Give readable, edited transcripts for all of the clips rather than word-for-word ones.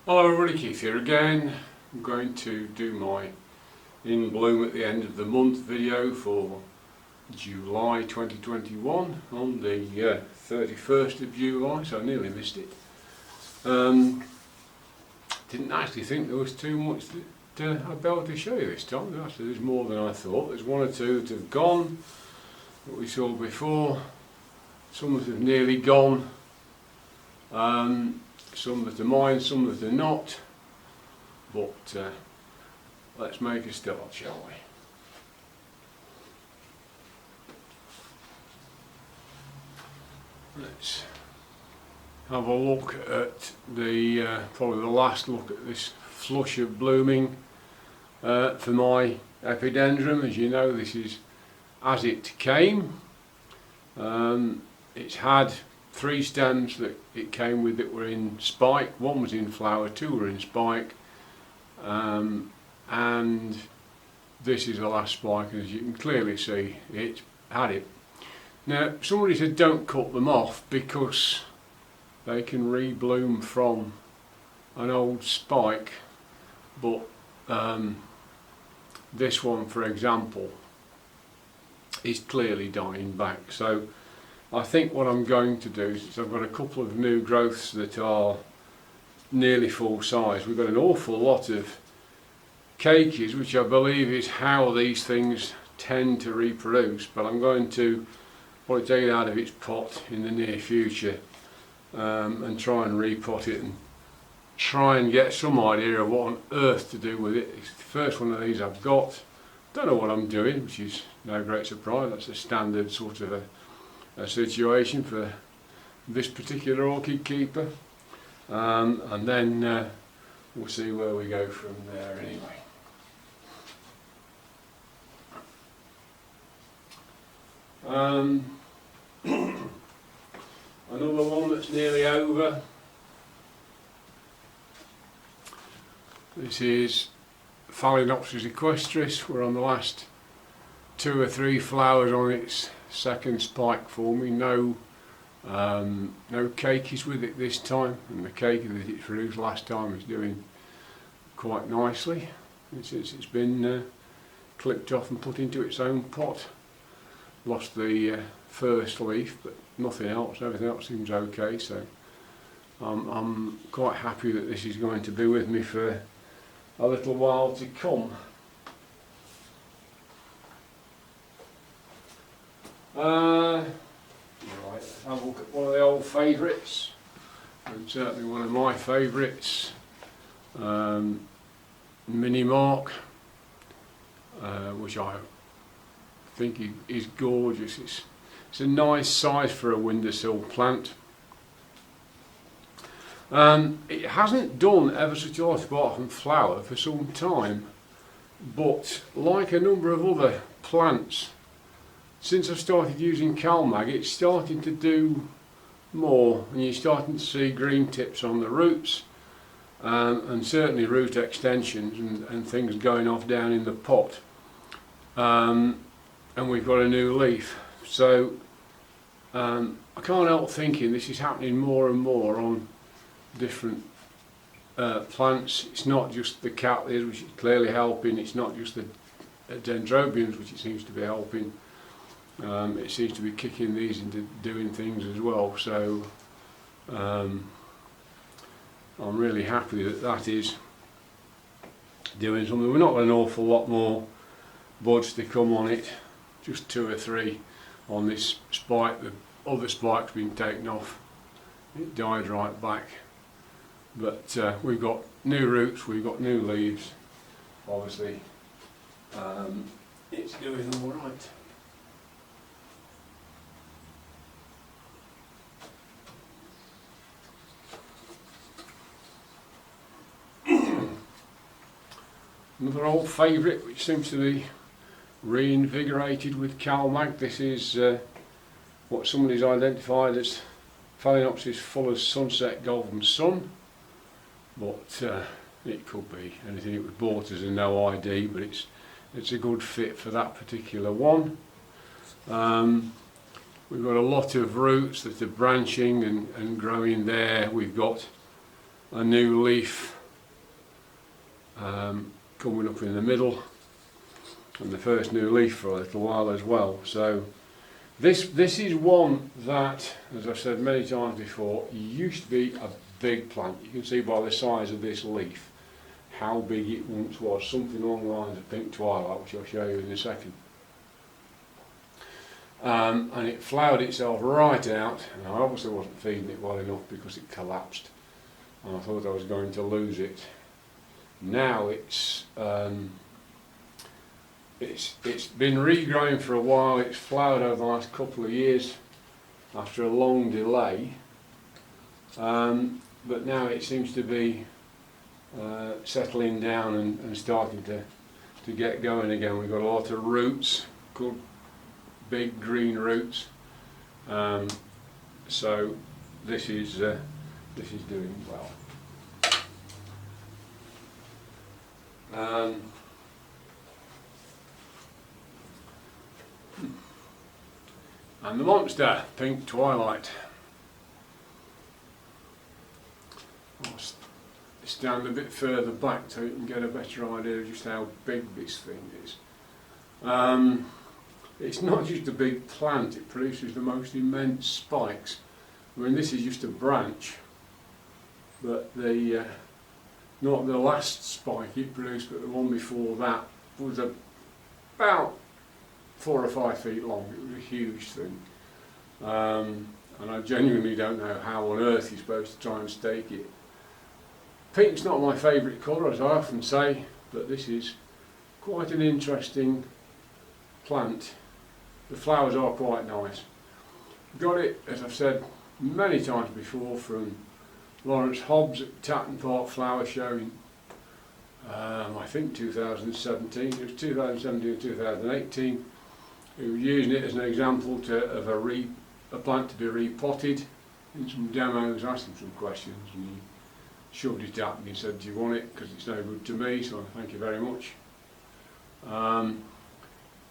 Hello everybody, Keith here again. I'm going to do my in bloom at the end of the month video for July 2021 on the 31st of July, so I nearly missed it. Didn't actually think there was too much that I'd be able to show you this time. Actually there's more than I thought. There's one or two that have gone that we saw before, some that have nearly gone. Some that are mine, some that are not, but let's make a start, shall we? Let's have a look at the probably the last look at this flush of blooming for my epidendrum. As you know, this is as it came. It's had 3 stems that it came with that were in spike. 1 was in flower, 2 were in spike, and this is the last spike, and as you can clearly see it's had it. Now somebody said don't cut them off because they can rebloom from an old spike, but this one for example is clearly dying back. So I think what I'm going to do is I've got a couple of new growths that are nearly full size. We've got an awful lot of cakeys, which I believe is how these things tend to reproduce, but I'm going to probably take it out of its pot in the near future and try and repot it and try and get some idea of what on earth to do with it. It's the first one of these I've got. Don't know what I'm doing, which is no great surprise. That's a standard sort of a situation for this particular orchid keeper, and then we'll see where we go from there anyway. Another one that's nearly over. This is Phalaenopsis equestrius. We're on the last 2 or 3 flowers on its second spike for me. No cakeys with it this time, and the cake that it produced last time is doing quite nicely. It's been clipped off and put into its own pot. Lost the first leaf, but nothing else. Everything else seems okay, so I'm quite happy that this is going to be with me for a little while to come. Right, let's have a look at one of the old favourites, and certainly one of my favourites, Minimise, which I think is gorgeous. It's a nice size for a windowsill plant. It hasn't done ever such a lot apart from flower for some time, but like a number of other plants, since I've started using CalMag, it's starting to do more, and you're starting to see green tips on the roots, and certainly root extensions and things going off down in the pot, and we've got a new leaf. So I can't help thinking this is happening more and more on different plants. It's not just the Calathea, which is clearly helping. It's not just the Dendrobiums, which it seems to be helping. It seems to be kicking these into doing things as well, so I'm really happy that that is doing something. We've not got an awful lot more buds to come on it, just 2 or 3 on this spike. The other spike's been taken off, it died right back, but we've got new roots, we've got new leaves. Obviously it's doing all right. Another old favourite which seems to be reinvigorated with CalMag. This is what somebody's identified as Phalaenopsis Fuller's Sunset Golden Sun, but it could be anything. It was bought as a no ID, but it's a good fit for that particular one. We've got a lot of roots that are branching and growing there. We've got a new leaf coming up in the middle, and the first new leaf for a little while as well. So this is one that, as I've said many times before, used to be a big plant. You can see by the size of this leaf how big it once was, something along the lines of pink twilight, which I'll show you in a second. And it flowered itself right out, and I obviously wasn't feeding it well enough because it collapsed, and I thought I was going to lose it. Now it's been regrowing for a while. It's flowered over the last couple of years after a long delay, but now it seems to be settling down and starting to get going again. We've got a lot of roots, good big green roots, so this is doing well. And the monster, pink twilight. I'll stand a bit further back so you can get a better idea of just how big this thing is. It's not just a big plant, it produces the most immense spikes. I mean, this is just a branch, but not the last spike it produced, but the one before that was about 4 or 5 feet long. It was a huge thing, and I genuinely don't know how on earth you're supposed to try and stake it. Pink's not my favourite colour, as I often say, but this is quite an interesting plant. The flowers are quite nice. Got it, as I've said many times before, from Lawrence Hobbs at Tatton Park Flower Show in I think 2017. It was 2017 or 2018. He was using it as an example of a plant to be repotted in some demos. I asked him some questions and he shoved it up and he said, "Do you want it? Because it's no good to me, so thank you very much."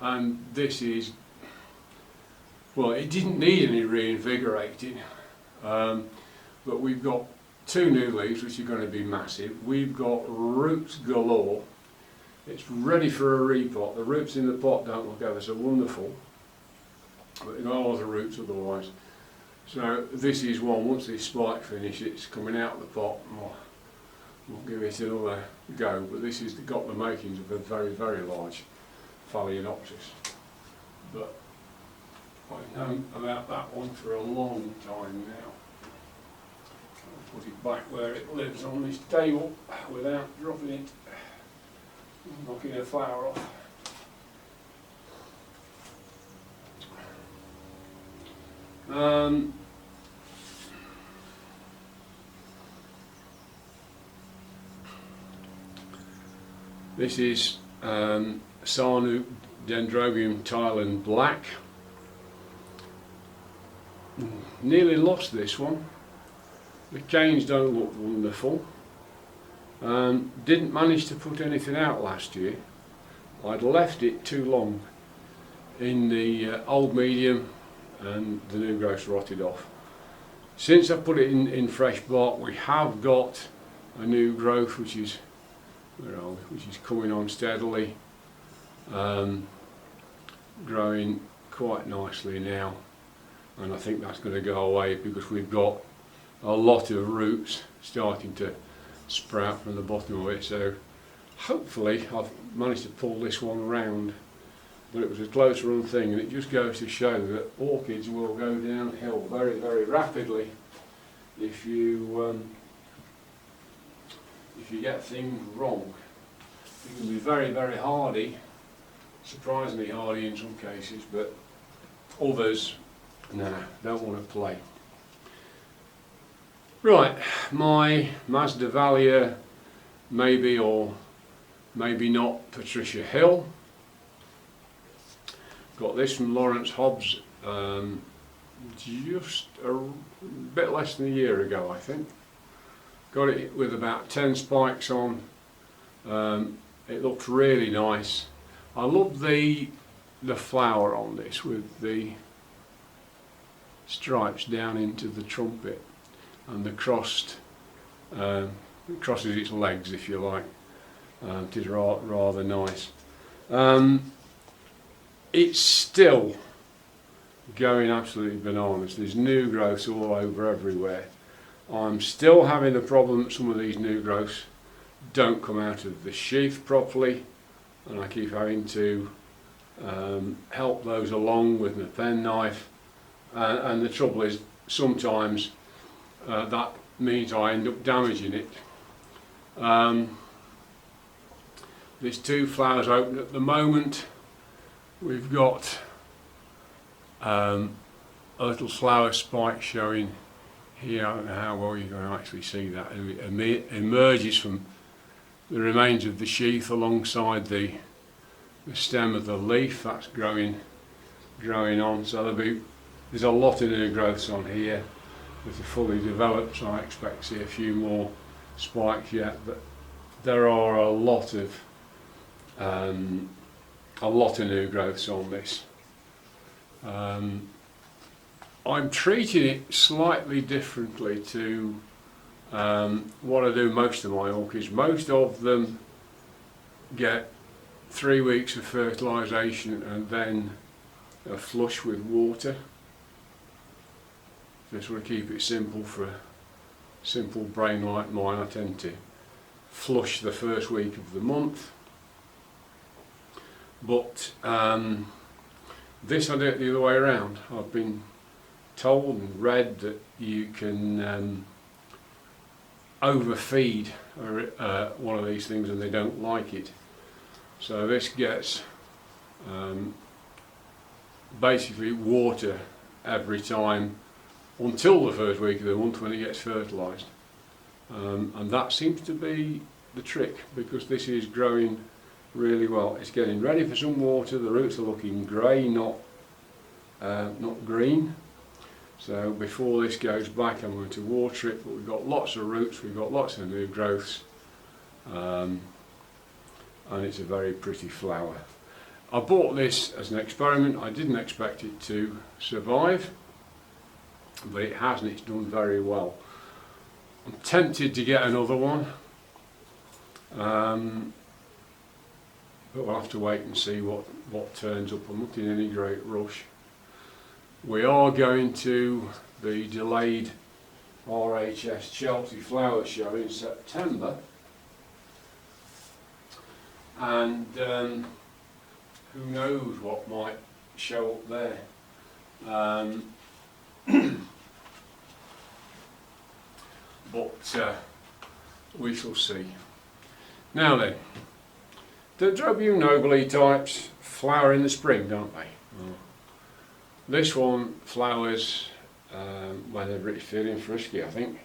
And this is, well, it didn't need any reinvigorating, but we've got 2 new leaves which are going to be massive. We've got roots galore. It's ready for a repot. The roots in the pot don't look ever so wonderful, but they've got all the roots otherwise. So this is one, once this spike finishes, it's coming out of the pot. We'll give it another go, but this has got the makings of a very, very large Phalaenopsis. But I've known about that one for a long time now. I'll put it back where it lives on this table without dropping it, knocking a flower off. This is Sarnu Dendrobium Thailand Black. Nearly lost this one. The canes don't look wonderful. Didn't manage to put anything out last year. I'd left it too long in the old medium and the new growth rotted off. Since I put it in fresh bark, we have got a new growth which is coming on steadily, growing quite nicely now, and I think that's going to go away because we've got a lot of roots starting to sprout from the bottom of it. So hopefully I've managed to pull this one round, but it was a close run thing, and it just goes to show that orchids will go downhill very, very rapidly if you get things wrong. You can be very, very hardy, surprisingly hardy in some cases, but others, don't want to play. Right, my Masdevallia, maybe or maybe not Patricia Hill. Got this from Lawrence Hobbs just a bit less than a year ago, I think. Got it with about 10 spikes on. It looks really nice. I love the flower on this with the stripes down into the trumpet and the crosses its legs, if you like. It is rather nice. It's still going absolutely bananas. There's new growths all over everywhere. I'm still having the problem that some of these new growths don't come out of the sheath properly, and I keep having to help those along with my penknife, and the trouble is sometimes that means I end up damaging it. There's 2 flowers open at the moment. We've got a little flower spike showing here. I don't know how well you're going to actually see that. It emerges from the remains of the sheath alongside the stem of the leaf. That's growing on. So there's a lot of new growths on here that are fully developed, so I expect to see a few more spikes yet. But there are a lot of new growths on this. I'm treating it slightly differently to what I do most of my orchids. Most of them get 3 weeks of fertilisation and then a flush with water. Just want to keep it simple for a simple brain like mine. I tend to flush the first week of the month. But this I do it the other way around. I've been told and read that you can overfeed one of these things and they don't like it. So this gets basically water every time until the first week of the month when it gets fertilised. And that seems to be the trick, because this is growing really well. It's getting ready for some water. The roots are looking grey, not green. So before this goes back I'm going to water it, but we've got lots of roots, we've got lots of new growths, and it's a very pretty flower. I bought this as an experiment. I didn't expect it to survive, but it has, and it's done very well. I'm tempted to get another one, but we'll have to wait and see what turns up. I'm not in any great rush. We are going to the delayed RHS Chelsea Flower Show in September, and who knows what might show up there. But we shall see. Now then, Dendrobium nobile types flower in the spring, don't they? Oh. This one flowers whenever it's feeling frisky, I think.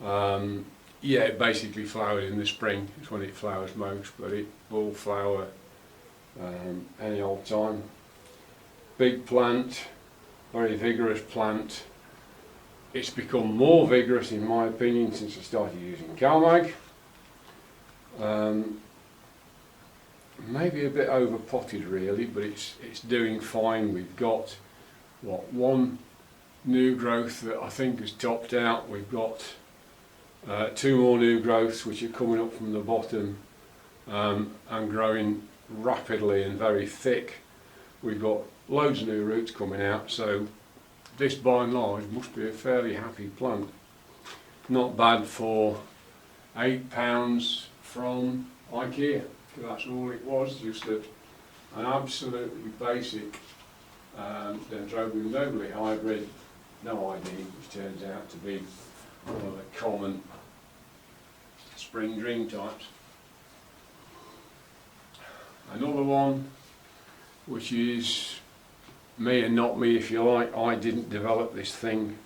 Yeah, it basically flowers in the spring. It's when it flowers most, but it will flower any old time. Big plant, very vigorous plant. It's become more vigorous in my opinion since I started using CalMag. Maybe a bit over potted really, but it's doing fine. We've got one new growth that I think has topped out. We've got 2 more new growths which are coming up from the bottom and growing rapidly and very thick. We've got loads of new roots coming out, so this by and large must be a fairly happy plant. Not bad for £8 from IKEA. That's all it was, just an absolutely basic Dendrobium nobile hybrid, no ID, which turns out to be one of the common spring dream types. Another one, which is me and not me if you like. I didn't develop this thing.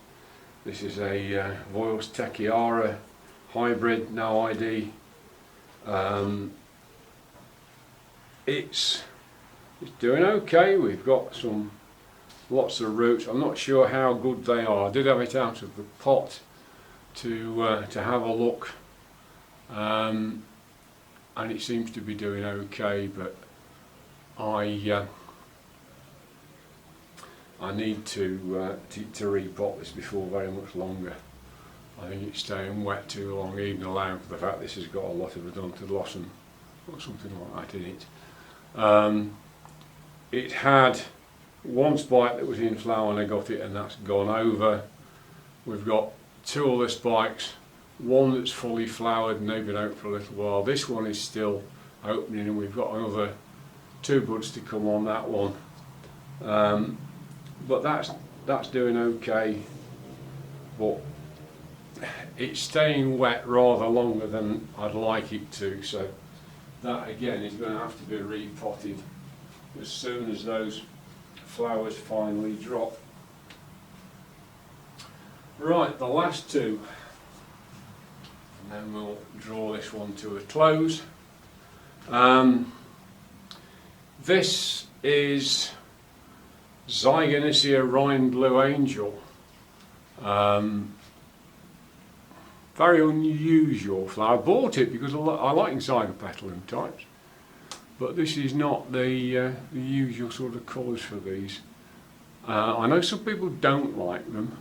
This is a Voyles Techiara hybrid, no ID. It's doing okay. We've got lots of roots. I'm not sure how good they are. I did have it out of the pot to have a look, and it seems to be doing okay, but I need to repot this before very much longer. I think it's staying wet too long, even allowing for the fact this has got a lot of odontoglossum or something like that in it. It had one spike that was in flower when I got it, and that's gone over. We've got two other spikes, one that's fully flowered and they've been out for a little while. This one is still opening, and we've got another 2 buds to come on that one. But that's doing okay, but it's staying wet rather longer than I'd like it to, so that again is going to have to be repotted as soon as those flowers finally drop. Right, the last two, and then we'll draw this one to a close. This is Zygonicia rhineblue angel. Very unusual flower. I bought it because I like zygopetalum types, but this is not the usual sort of colours for these. I know some people don't like them,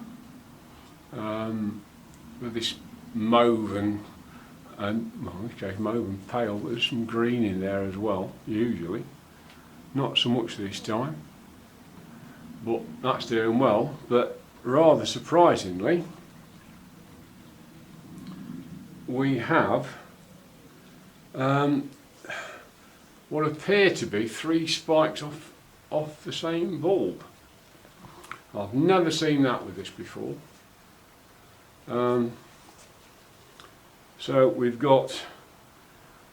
with this mauve and well, in this case mauve and pale, but there's some green in there as well, usually. Not so much this time, but that's doing well. But rather surprisingly, we have what appear to be 3 spikes off the same bulb. I've never seen that with this before. So we've got,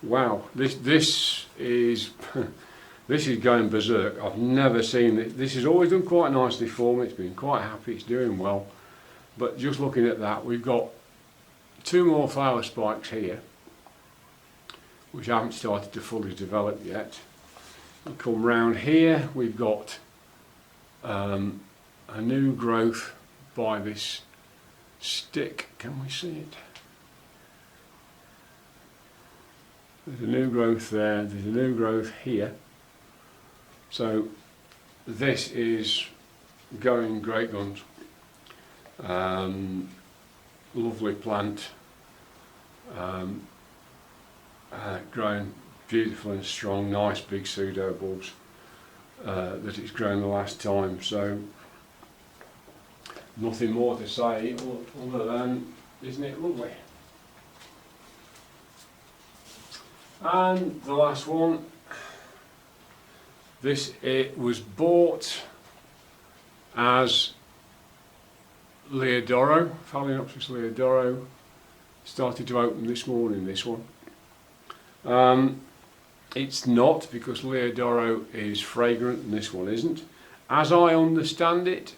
wow, this is this is going berserk. I've never seen it. This has always done quite nicely for me. It's been quite happy. It's doing well. But just looking at that, we've got 2 more flower spikes here, which haven't started to fully develop yet. We come round here, we've got a new growth by this stick. Can we see it? There's a new growth there, there's a new growth here. So this is going great guns. Lovely plant, growing beautiful and strong, nice big pseudo bulbs that it's grown the last time. So nothing more to say other than, isn't it lovely? And the last one, it was bought as leodoro, Phalaenopsis leodoro. Started to open this morning, this one. It's not, because leodoro is fragrant and this one isn't. As I understand it,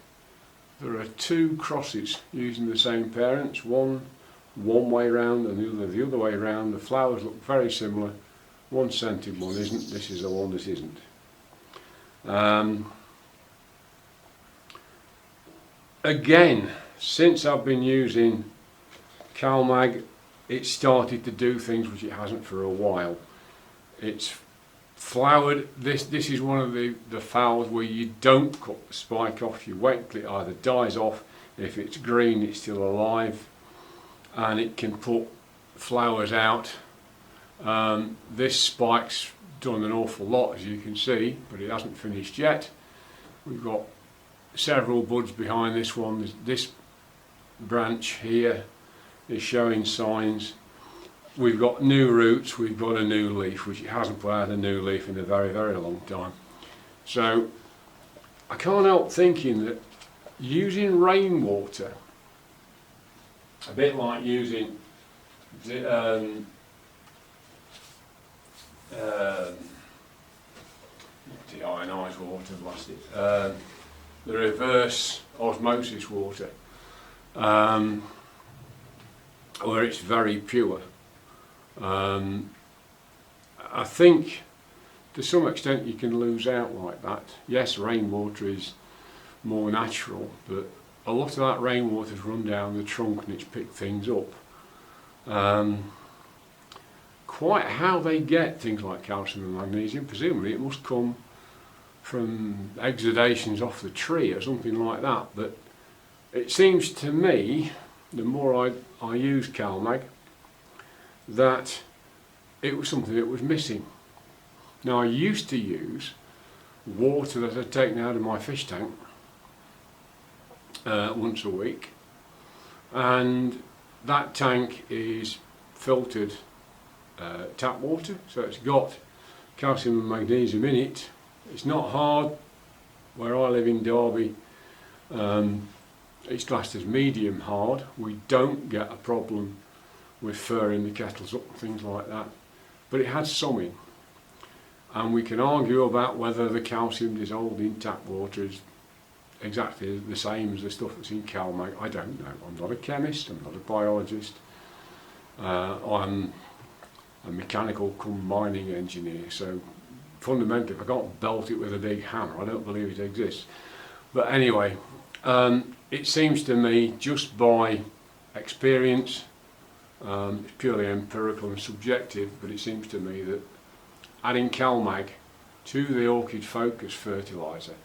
there are 2 crosses using the same parents, one way round and the other way round. The flowers look very similar. One scented, one isn't. This is the one that isn't. Again, since I've been using CalMag, it's started to do things which it hasn't for a while. It's flowered. This is one of the flowers where you don't cut the spike off. You wait until it either dies off. If it's green, it's still alive, and it can put flowers out. This spike's done an awful lot, as you can see, but it hasn't finished yet. We've got several buds behind this one. This branch here is showing signs. We've got new roots, we've got a new leaf, which it hasn't put out a new leaf in a very, very long time. So I can't help thinking that using rainwater, a bit like using deionized water, blast it, the reverse osmosis water, where it's very pure. I think to some extent you can lose out like that. Yes, rainwater is more natural, but a lot of that rainwater's run down the trunk and it's picked things up. Quite how they get things like calcium and magnesium, presumably it must come from exudations off the tree or something like that, but it seems to me, the more I use CalMag, that it was something that was missing. Now I used to use water that I'd taken out of my fish tank once a week, and that tank is filtered tap water, so it's got calcium and magnesium in it. It's not hard. Where I live in Derby, it's classed as medium hard. We don't get a problem with furring the kettles up and things like that, but it had some in, and we can argue about whether the calcium dissolved in tap water is exactly the same as the stuff that's in CalMag. I don't know. I'm not a chemist, I'm not a biologist, I'm a mechanical cum mining engineer, so fundamentally if I can't belt it with a big hammer I don't believe it exists. But anyway, it seems to me, just by experience, it's purely empirical and subjective, but it seems to me that adding CalMag to the Orchid Focus fertiliser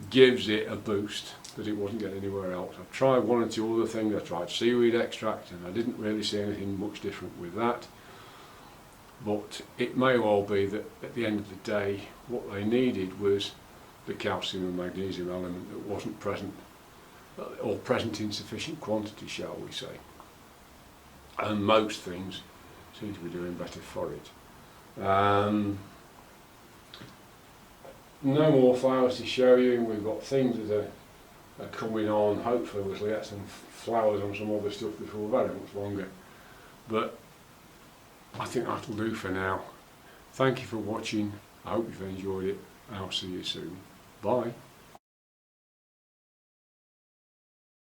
gives it a boost that it wasn't getting anywhere else. I've tried one or two other things. I tried seaweed extract and I didn't really see anything much different with that. But it may well be that at the end of the day what they needed was the calcium and magnesium element that wasn't present, or present in sufficient quantity, shall we say. And most things seem to be doing better for it. No more flowers to show you. We've got things that are coming on. Hopefully we'll get some flowers on some other stuff before very much longer. But I think that'll do for now. Thank you for watching. I hope you've enjoyed it, and I'll see you soon. Bye.